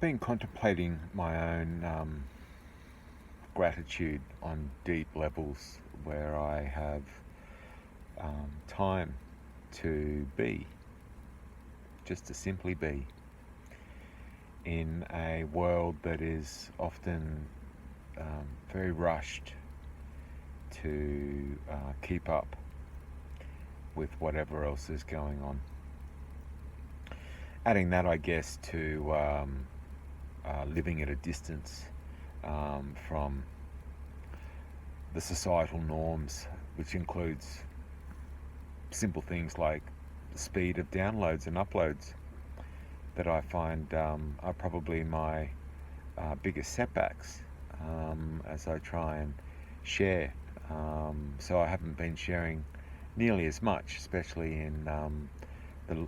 been contemplating my own gratitude on deep levels where I have time to be, just to simply be, in a world that is often very rushed to keep up with whatever else is going on. Adding that, I guess, to living at a distance from the societal norms, which includes simple things like the speed of downloads and uploads that I find are probably my biggest setbacks as I try and share. So I haven't been sharing nearly as much, especially in the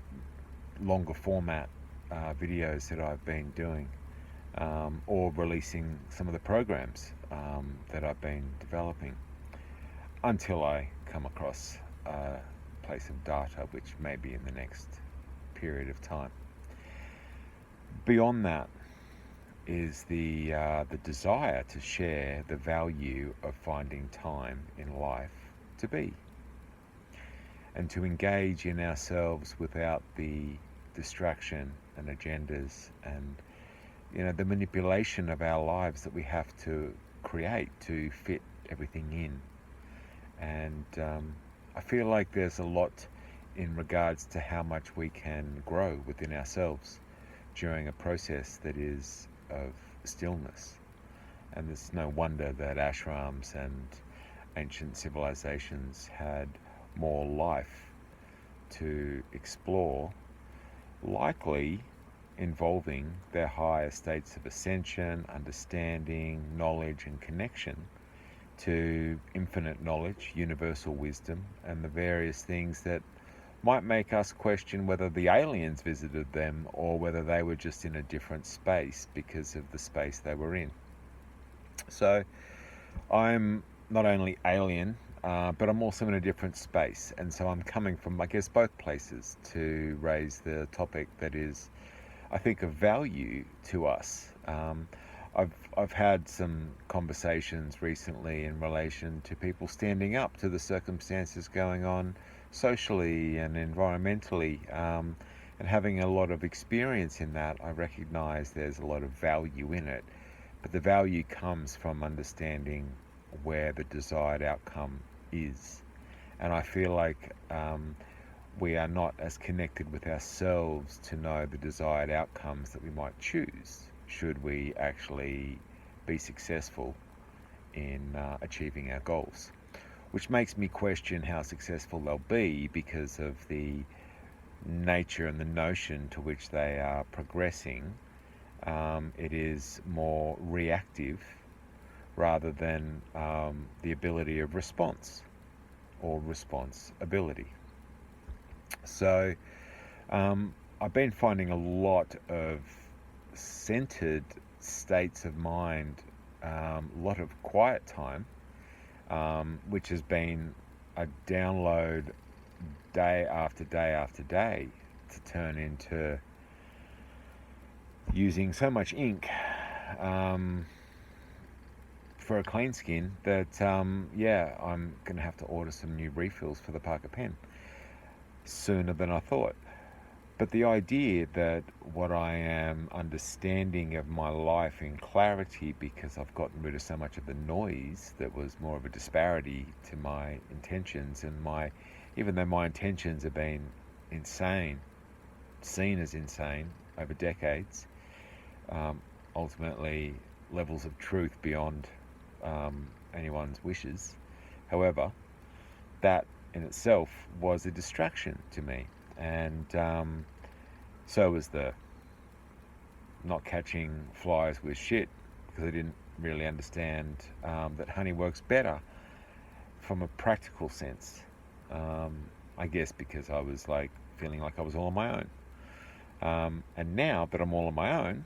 longer format videos that I've been doing, or releasing some of the programs that I've been developing, until I come across a place of data, which may be in the next period of time. Beyond that is the desire to share the value of finding time in life to be, and to engage in ourselves without the distraction and agendas and the manipulation of our lives that we have to create to fit everything in. And I feel like there's a lot in regards to how much we can grow within ourselves during a process that is of stillness. And it's no wonder that ashrams and ancient civilizations had more life to explore, likely involving their higher states of ascension, understanding, knowledge and connection to infinite knowledge, universal wisdom, and the various things that might make us question whether the aliens visited them or whether they were just in a different space because of the space they were in. So I'm not only alien, but I'm also in a different space, and so I'm coming from, I guess, both places to raise the topic that is, I think, of value to us. I've had some conversations recently in relation to people standing up to the circumstances going on socially and environmentally, and having a lot of experience in that. I recognize there's a lot of value in it, but the value comes from understanding where the desired outcome is. And I feel like we are not as connected with ourselves to know the desired outcomes that we might choose should we actually be successful in achieving our goals, which makes me question how successful they'll be because of the nature and the notion to which they are progressing. It is more reactive rather than the ability of response or responsibility. So I've been finding a lot of centered states of mind, a lot of quiet time, which has been a download day after day after day to turn into using so much ink for a clean skin that I'm going to have to order some new refills for the Parker pen sooner than I thought. But the idea that what I am understanding of my life in clarity, because I've gotten rid of so much of the noise that was more of a disparity to my intentions, and even though my intentions have been seen as insane over decades, ultimately levels of truth beyond anyone's wishes. However, that in itself was a distraction to me. And so was the not catching flies with shit, because I didn't really understand that honey works better from a practical sense. I guess because I was feeling like I was all on my own. And now that I'm all on my own,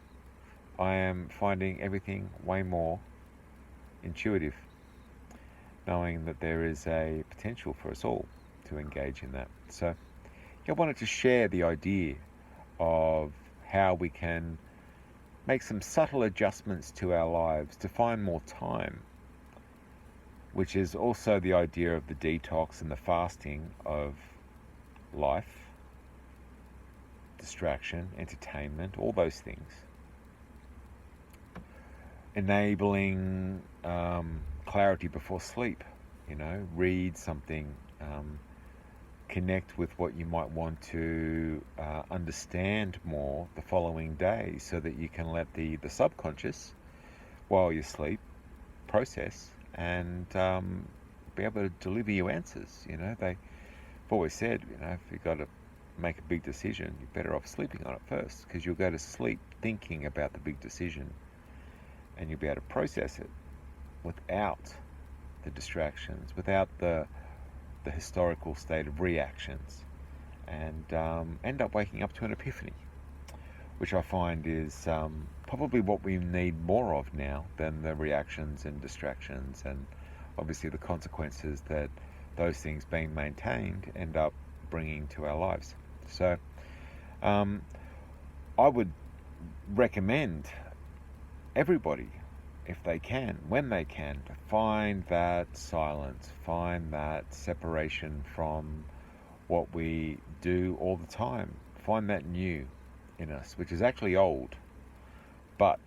I am finding everything way more intuitive, knowing that there is a potential for us all to engage in that. So I wanted to share the idea of how we can make some subtle adjustments to our lives to find more time, which is also the idea of the detox and the fasting of life, distraction, entertainment, all those things. Enabling clarity before sleep, read something, connect with what you might want to understand more the following day, so that you can let the subconscious, while you sleep, process and be able to deliver you answers. They've always said, if you've got to make a big decision, you're better off sleeping on it first, because you'll go to sleep thinking about the big decision and you'll be able to process it without the distractions, without the historical state of reactions, and end up waking up to an epiphany, which I find is probably what we need more of now than the reactions and distractions, and obviously the consequences that those things being maintained end up bringing to our lives. So I would recommend everybody, if they can, when they can, to find that silence, find that separation from what we do all the time, find that new in us, which is actually old, but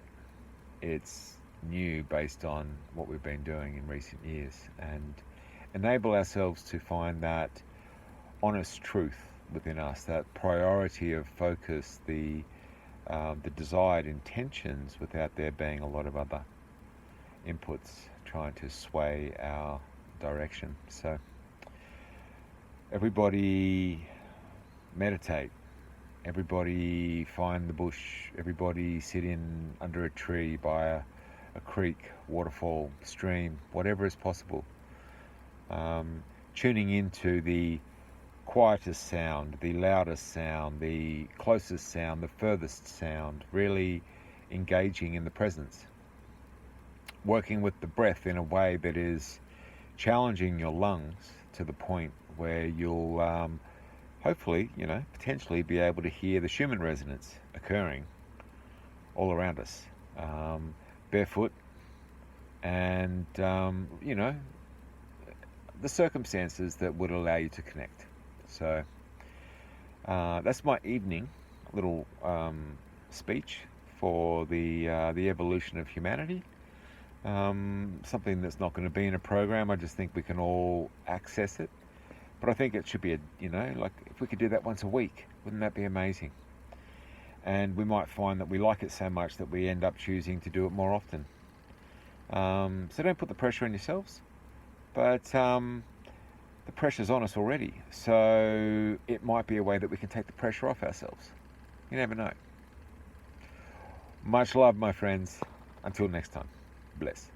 it's new based on what we've been doing in recent years, and enable ourselves to find that honest truth within us, that priority of focus, the desired intentions, without there being a lot of other inputs trying to sway our direction. So everybody meditate, everybody find the bush, everybody sit in under a tree, by a creek, waterfall, stream, whatever is possible. Tuning into the quietest sound, the loudest sound, the closest sound, the furthest sound, really engaging in the presence. Working with the breath in a way that is challenging your lungs to the point where you'll hopefully, potentially be able to hear the Schumann resonance occurring all around us, barefoot, and, the circumstances that would allow you to connect. So that's my evening little speech for the evolution of humanity. Something that's not going to be in a program. I just think we can all access it. But I think it should be like if we could do that once a week, wouldn't that be amazing? And we might find that we like it so much that we end up choosing to do it more often. So don't put the pressure on yourselves, but the pressure's on us already. So it might be a way that we can take the pressure off ourselves. You never know. Much love, my friends. Until next time. Bless.